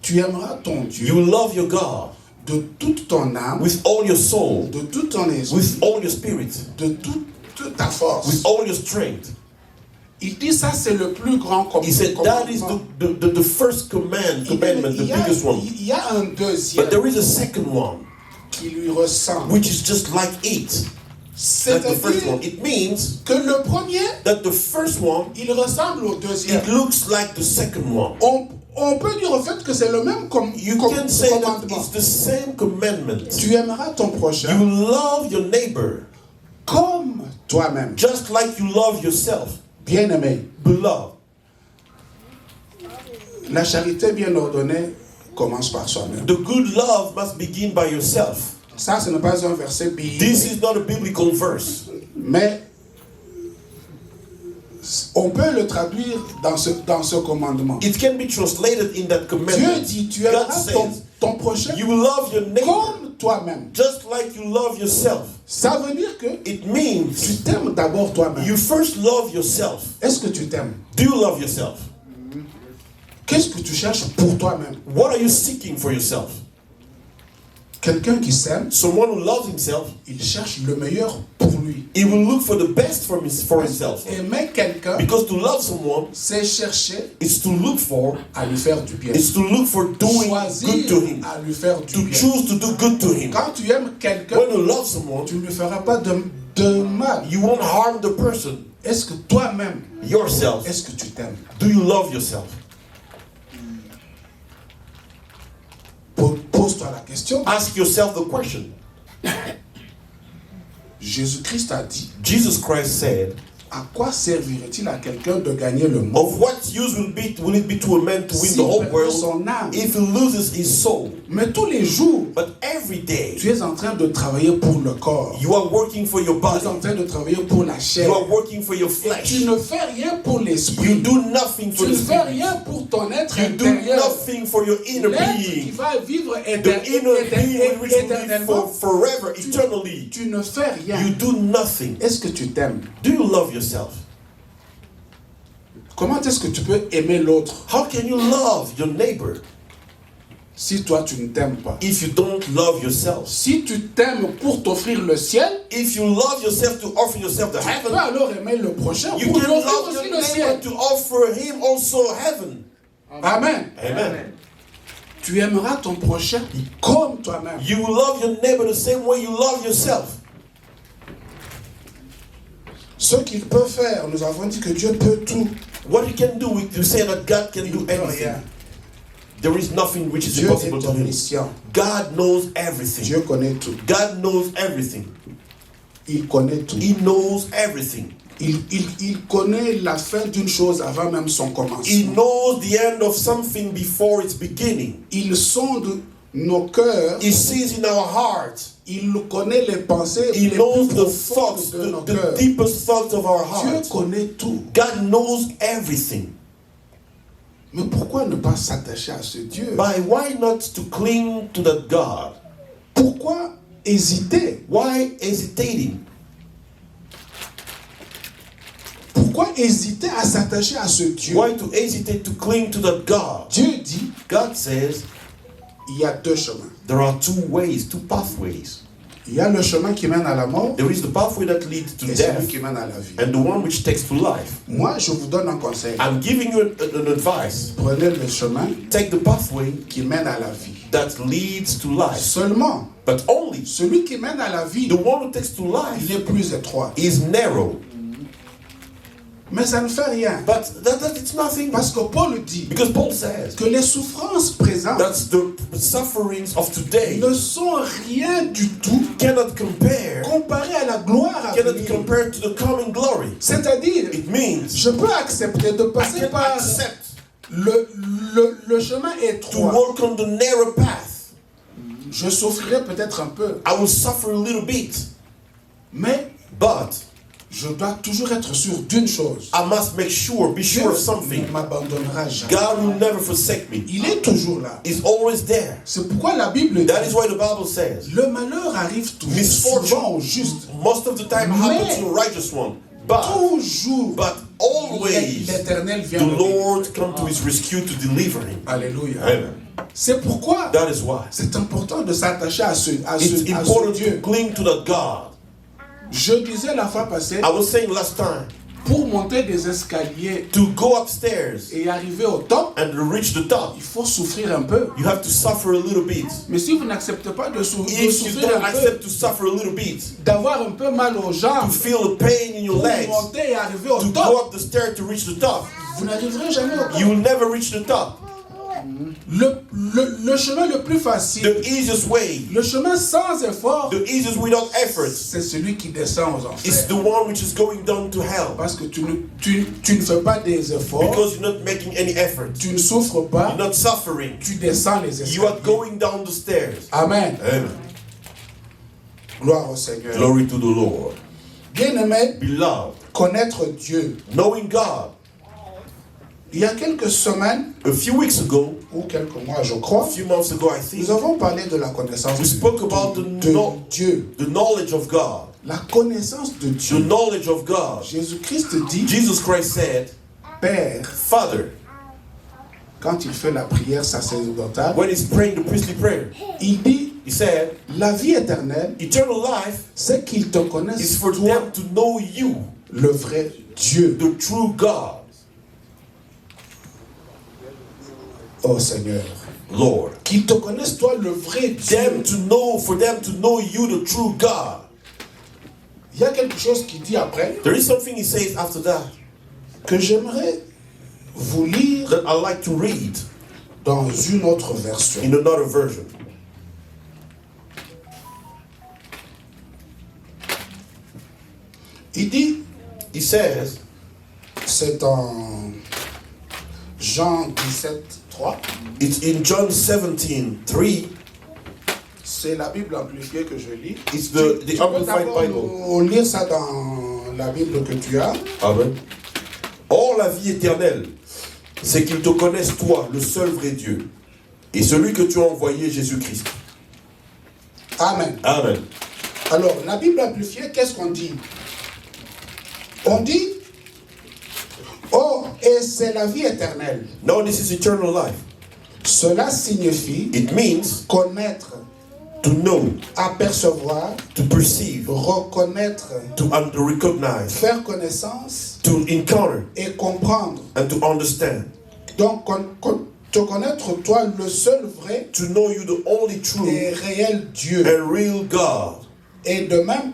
tu aimeras ton Dieu you love your God de toute ton âme, with all your soul, de tout ton esprit, with all your spirit, de toute ta force. with all your strength. Il dit ça, c'est le plus grand He said that is commandement. the first commandment, the biggest one. Il y a un But deuxième there is a second one, qui lui ressemble. which is just like it. Like the first one. C'est-à-dire It means que le premier, that the first one, il ressemble au deuxième. it looks like the second one. On peut dire au fait que c'est le même You can say that commandement. it's the same commandment. Tu aimeras ton prochain You love your neighbor comme toi-même. just like you love yourself. Bien-aimé, Beloved. la charité bien ordonnée commence par soi-même. The good love must begin by yourself. Ça, ce n'est pas un verset biblique, This is not a biblical verse. mais on peut le traduire dans ce commandement. It can be translated in that Dieu commandment. dit, tu God aimeras says, ton prochain you love your neighbor comme toi-même. just like you love yourself. Ça veut dire que It tu means t'aimes d'abord toi-même. you first love yourself. Est-ce que tu t'aimes? Do you love yourself? Qu'est-ce que tu cherches pour toi-même? What are you seeking for yourself? Quelqu'un qui s'aime, Someone who loves himself, il cherche le meilleur pour lui. he will look for the best for himself. Aimer quelqu'un, Because to love someone c'est chercher is to look for, à lui faire du bien. is to look for doing good to Choisir him. à lui faire du To bien. choose to do good to him. Quand tu aimes quelqu'un, When you love someone, tu ne lui feras pas de mal. you won't harm the person. Est-ce que toi-même, Yourself. est-ce que tu t'aimes? Do you love yourself? Pose-toi la question. Ask yourself the question. Jésus-Christ a dit, Jesus Christ said, à quoi servirait-il à quelqu'un de gagner le monde of what use will it be to a man to win s'il the whole perd world son âme? if he loses his soul? Mais tous les jours, But every day, tu es en train de travailler pour le corps. you are working for your Tu body. es en train de travailler pour la chair. You are working for your Et flesh. tu ne fais rien pour You l'esprit. do nothing for Tu ne the fais spirit. rien pour ton être You do intérieur. nothing for your inner L'être qui being. va vivre The inner being which will live éternellement. for forever, eternally. Tu ne fais rien. You do nothing. Est-ce que tu t'aimes? Do you love yourself? Comment est-ce que tu peux aimer l'autre How can you love your neighbor si toi tu ne t'aimes pas? if you don't love yourself? Si tu t'aimes pour t'offrir le ciel, If you love yourself to offer yourself the tu peux heaven, alors aimer le prochain you pour can lui offrir love aussi your le ciel. neighbor to offer him also heaven. Amen. Amen. Tu aimeras ton prochain comme toi-même. You will love your neighbor the same way you love yourself. Ce qu'il peut faire, nous avons dit que Dieu peut tout. What he can do, we say that God can do anything. There is nothing which is Dieu impossible est to him. omniscient. God knows everything. Dieu connaît tout. God knows everything. Il connaît tout. He knows everything. Il connaît la fin d'une chose avant même son He commencement. knows the end of something before its beginning. Il sonde nos cœurs. He sees in our hearts. Il connaît les pensées He les knows plus the profondes thoughts, de nos the cœurs. deepest thoughts of our Dieu hearts. connaît tout. God knows everything. Mais pourquoi ne pas s'attacher à ce Dieu? Why not to cling to that God? Pourquoi hésiter? Why hesitating? Pourquoi hésiter à s'attacher à ce Dieu? Why to hesitate to cling to that God? Dieu dit, God says il y a deux chemins. there are two ways, two pathways. Il y a le chemin qui mène à la mort There is the pathway that leads to et celui death qui mène à la vie. and the one which takes to life. Moi, je vous donne un conseil. I'm giving you an advice. Prenez le chemin Take the pathway qui mène à la vie. that leads to life. Seulement, But only celui qui mène à la vie, the one who takes to life il est plus étroit. is narrow. Mais ça ne fait rien. But that it's nothing. Parce que Paul dit Because Paul says que les souffrances présentes that the sufferings of today ne sont rien du tout cannot compare comparé à la gloire à cannot venir. compare to the coming glory. C'est-à-dire, It means je peux accepter de I passer can par accept le chemin to étroit. walk on the narrow path. Je souffrirai peut-être un peu, I will suffer a little bit, mais but je dois toujours être sûr d'une chose. I must be sure of Dieu something. ne m'abandonnera jamais. God will never forsake me. Il est toujours là. He's always there. C'est pourquoi la Bible dit, That is why the Bible says le malheur arrive toujours, misfortune souvent au juste. most of the time happens to a righteous one. Toujours, But always l'Éternel vient the le délivrer. Lord come to his rescue to deliver him. Alléluia. Amen. C'est pourquoi That is why c'est important de s'attacher à ce it's important Dieu. to cling to that God. Je disais la fois passée, I was saying last time, pour monter des escaliers to go upstairs et arriver au top, and reach the top, il faut souffrir un peu. you have to suffer a little bit. Mais si vous n'acceptez pas de If you souffrir don't un peu, accept to suffer a little bit, d'avoir un peu mal aux to jambes, feel the pain in your pour legs, monter et arriver au to go top, up the stair to reach the top, vous n'arriverez jamais au you top. will never reach the top. Le chemin le plus facile, The easiest way, le chemin sans effort, the easiest without efforts, c'est celui qui descend aux is enfers. the one which is going down to hell. Parce que tu ne fais pas des efforts, Because you're not making any effort. tu ne souffres pas, You're not suffering. tu descends les You are escaliers. going down the stairs. Amen. Amen. Gloire au Seigneur. Glory to the Lord. Bien-aimé, Beloved, connaître Dieu. knowing God. Il y a quelques semaines, A few weeks ago, ou quelques mois je a crois, few months ago, I think, nous avons parlé de la connaissance we spoke about de Dieu. the knowledge of God. La connaissance de The Dieu. knowledge of God. Jésus-Christ dit, Jesus Christ said, Père, Father, quand il fait la prière sacerdotale, when he's praying the priestly prayer, il dit, he said, la vie éternelle, eternal life c'est qu'ils te is connaissent, for toi, them to know you, le vrai Dieu. the true God. Oh Seigneur. Lord. Qu'ils te connaissent, toi, le vrai Dieu. For them to know you, the true God. Il y a quelque chose qui dit après, There is something he says after that que j'aimerais vous lire that I like to read dans une autre version. in another version. Il dit, He says, c'est en Jean 17, 3. it's in John 17:3. C'est la Bible amplifiée que je lis. It's Tu the peux Amplified d'abord Bible. nous lire ça dans la Bible que tu as. Amen. Or, la vie éternelle, c'est qu'ils te connaissent, toi, le seul vrai Dieu, et celui que tu as envoyé, Jésus-Christ. Amen. Amen. Alors, la Bible amplifiée, qu'est-ce qu'on dit? On dit, oh, et c'est la vie éternelle. Now, this is eternal life. Cela signifie It means connaître, to know, apercevoir, to perceive, reconnaître, to recognize, faire connaissance to encounter, et comprendre. and to understand. Donc, te connaître, toi, le seul vrai To know you, the only true et réel Dieu. and real God. Et de même,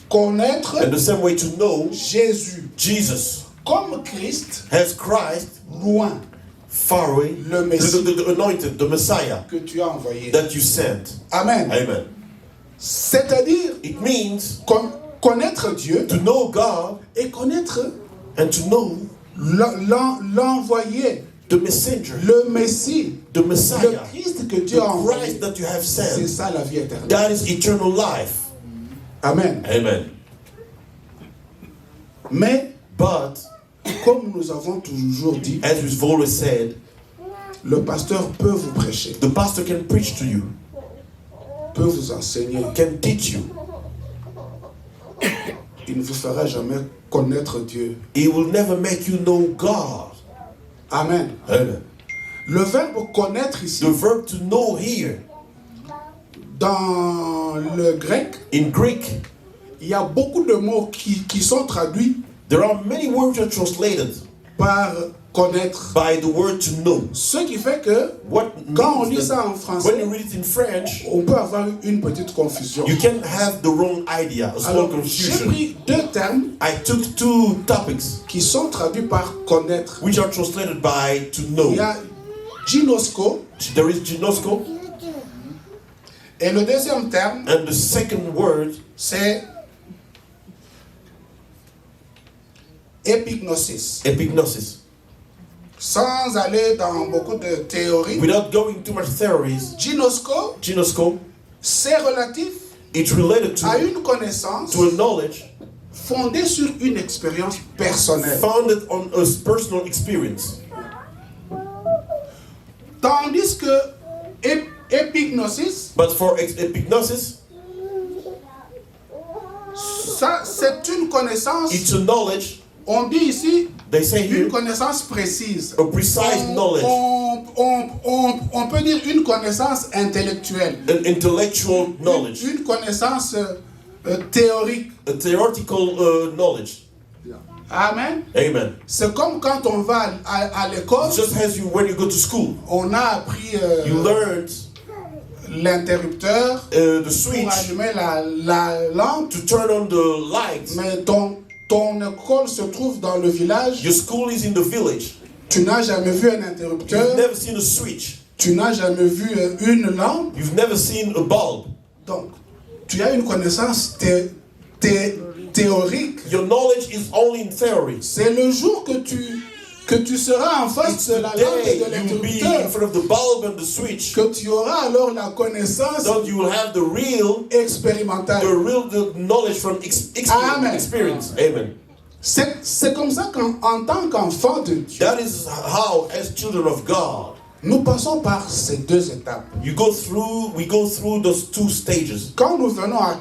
connaître And the same way to know Jésus Jesus comme Christ, as Christ, loin, far away, Le Messie. the anointed, the Messiah que tu as envoyé. that you sent. Amen. Amen. C'est-à-dire It means connaître Dieu to know God et connaître and to know l'envoyé, the messenger, le Messie, the le Messiah, Christ que Dieu the a envoyé. Christ that you have C'est sent. ça la vie éternelle. That is eternal life. Amen. Amen. Mais, But, comme nous avons toujours dit, as we've always said, le pasteur peut vous prêcher, the pastor can preach to you, peut vous enseigner. can teach you. Il ne vous fera jamais connaître Dieu. He will never make you know God. Amen. Amen. Le verbe connaître ici, The verb to know here, dans le grec, in Greek, il y a beaucoup de mots qui sont traduits there are many words that are translated par connaître. by the word to know. Ce qui fait que What quand on lit means ça en that français, when you read it in French, on peut avoir une petite confusion. you can have the wrong idea, a small Alors, j'ai confusion. pris deux termes I took two topics qui sont traduits par connaître. which are translated by to know. Il y a ginosko There is ginosko, et le deuxième terme, and the second word c'est epignosis. epignosis. Sans aller dans beaucoup de théories, Without going too much theories, ginosko, ginosko, c'est relatif it's related à to une connaissance a knowledge fondée sur une expérience personnelle. founded on a personal experience. Tandis que epignosis, But for epignosis, ça c'est une connaissance, it's a knowledge, on dit ici, they say une here, connaissance précise. a precise knowledge, On peut dire une connaissance intellectuelle, an intellectual knowledge, une connaissance théorique. a theoretical knowledge. Amen. Amen. C'est comme quand on va à l'école, Just as you when you go to school, on a appris you learned l'interrupteur the pour switch allumer la lampe, to turn on the lights. mais ton école se trouve dans le village, Your school is in the village. tu n'as jamais vu un You've interrupteur, never seen a switch. tu n'as jamais vu une lampe, You've never seen a bulb. donc tu as une connaissance théorique. Your knowledge is only in theory. C'est le jour que tu seras en face It's de the la lampe et day de you will be in l'interrupteur front of the bulb and the switch. que tu auras alors la connaissance Then you will have the real expérimentale. the knowledge from Amen. experience. Amen. C'est comme ça qu'en tant qu'enfant de Dieu, That is how, as children of God, nous passons par ces deux étapes. we go through those two stages. Quand nous venons à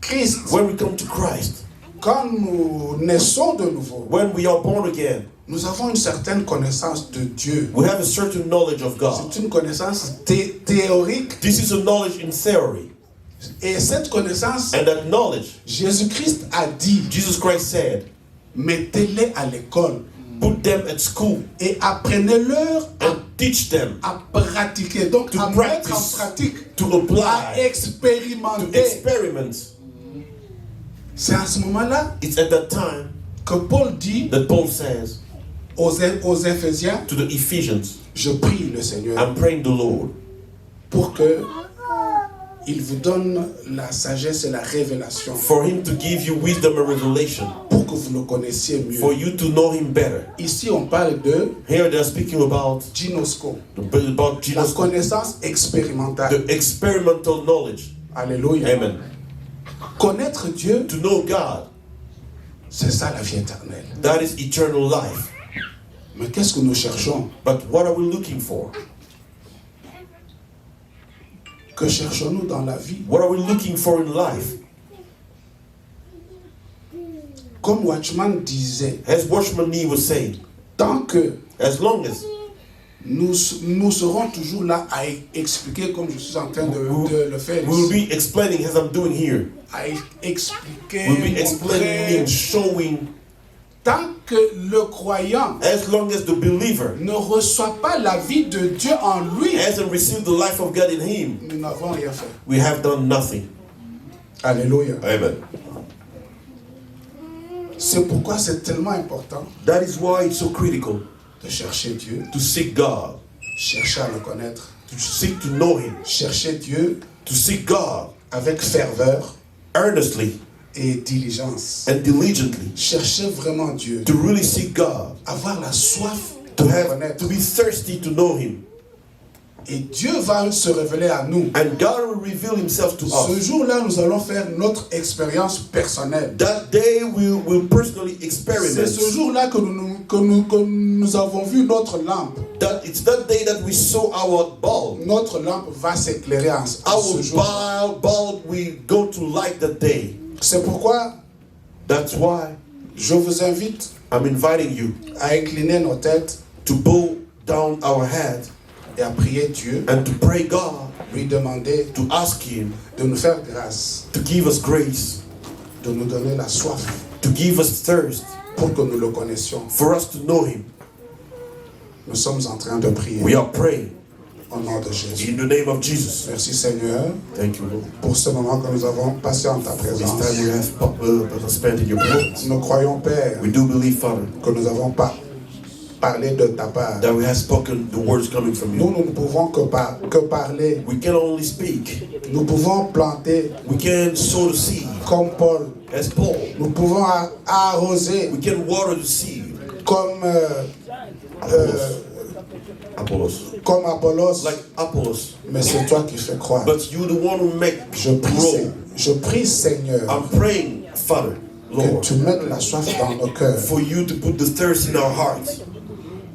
Christ, When we come to Christ, quand nous naissons de nouveau, when we are born again, nous avons une certaine connaissance de Dieu. we have a certain knowledge of God. C'est une connaissance théorique. This is a knowledge in theory. Et cette connaissance, And that knowledge, Jésus-Christ a dit, Jesus Christ said, mettez-les à l'école put them at school et apprenez-leur and teach them à pratiquer. Donc, to à mettre en practice, pratique, to à apply, to expérimenter. experiment. C'est à ce moment-là It's at that time que Paul dit that Paul says aux Éphésiens, to the Ephesians, je prie le Seigneur I'm praying the Lord pour que il vous donne la sagesse et la révélation, for him to give you wisdom and revelation, pour que vous le connaissiez for mieux. you to know him better. Ici, on parle de Here they're speaking about ginosko, about la Jesus, connaissance expérimentale. the experimental knowledge. Alléluia. Amen. Connaître Dieu, To know God, c'est ça la vie éternelle. that is eternal life. Mais qu'est-ce que nous cherchons? But what are we looking for? Que cherchons-nous dans la vie? What are we looking for in life? Comme Watchman disait, As Watchman Nee was saying, tant que as long as nous serons toujours là à expliquer, comme je suis en train de le faire we will ici, be explaining as I'm doing here, à expliquer, we'll be explaining montrer, and showing, tant que le croyant as long as the believer ne reçoit pas la vie de Dieu en lui, hasn't received the life of God in him, nous n'avons rien fait. we have done nothing. Alléluia. Amen. C'est pourquoi c'est tellement important That is why it's so critical de chercher Dieu, to seek God, chercher à le connaître, to seek to know Him, chercher Dieu to seek God avec ferveur earnestly et diligence. and diligently, Chercher vraiment Dieu, to really seek God, avoir la soif to de le have connaître. to be thirsty to know Him. Et Dieu va se révéler à nous. And God will reveal Himself to Ce us. jour-là, nous allons faire notre expérience personnelle. That day we will personally C'est experiment. ce jour-là que nous avons vu notre lampe. That it's that day that we saw our bulb. Notre lampe va s'éclairer en ce Our jour. bulb we go to light that day. C'est pourquoi That's why je vous invite I'm inviting you à incliner nos têtes to bow down our head et à prier Dieu, and to pray God, lui demander to ask Him de nous faire grâce, to give us grace, de nous donner la soif to give us thirst, pour que nous le connaissions. for us to know Him. Nous sommes en train de prier We are praying au nom de Jésus. in the name of Jesus. Merci Seigneur Thank you, Lord. pour ce moment que nous avons passé en ta This présence. time we have spent in your presence. Nous croyons, Père, We do believe, Father, que nous avons pas parlé de ta part. that we have spoken the words coming from Nous, you. nous ne pouvons que parler. We can only speak. Nous pouvons planter We can sow the seed comme Paul. as Paul. Nous pouvons arroser We can water the seed. comme, comme Apollos. Like Apollos. Mais c'est toi qui fais croire. But you the one who make Je prie, Seigneur, I'm praying, Father, que Lord, tu mettes la soif dans nos cœurs, for you to put the thirst in our hearts,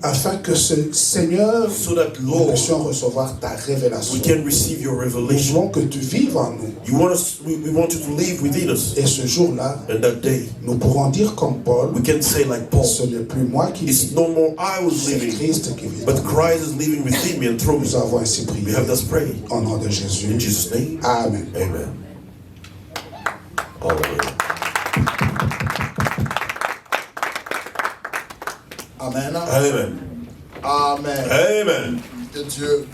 afin que ce Seigneur, so that, nous Lord, puissions recevoir ta révélation. we can receive your Nous revelation. voulons que tu vives en nous. You want us, we want you to live within us. Et ce jour-là, And that day, nous pourrons dire comme Paul, we can say like Paul, ce n'est plus moi qui it's vis, no more I was c'est living, Christ qui vit. but Christ is living within me and through me. Nous avons ainsi We prié have thus prayed. au nom de In Jésus. Jesus' name, Amen. amen. Hallelujah. Amen. Amen. Amen. Amen. Que Dieu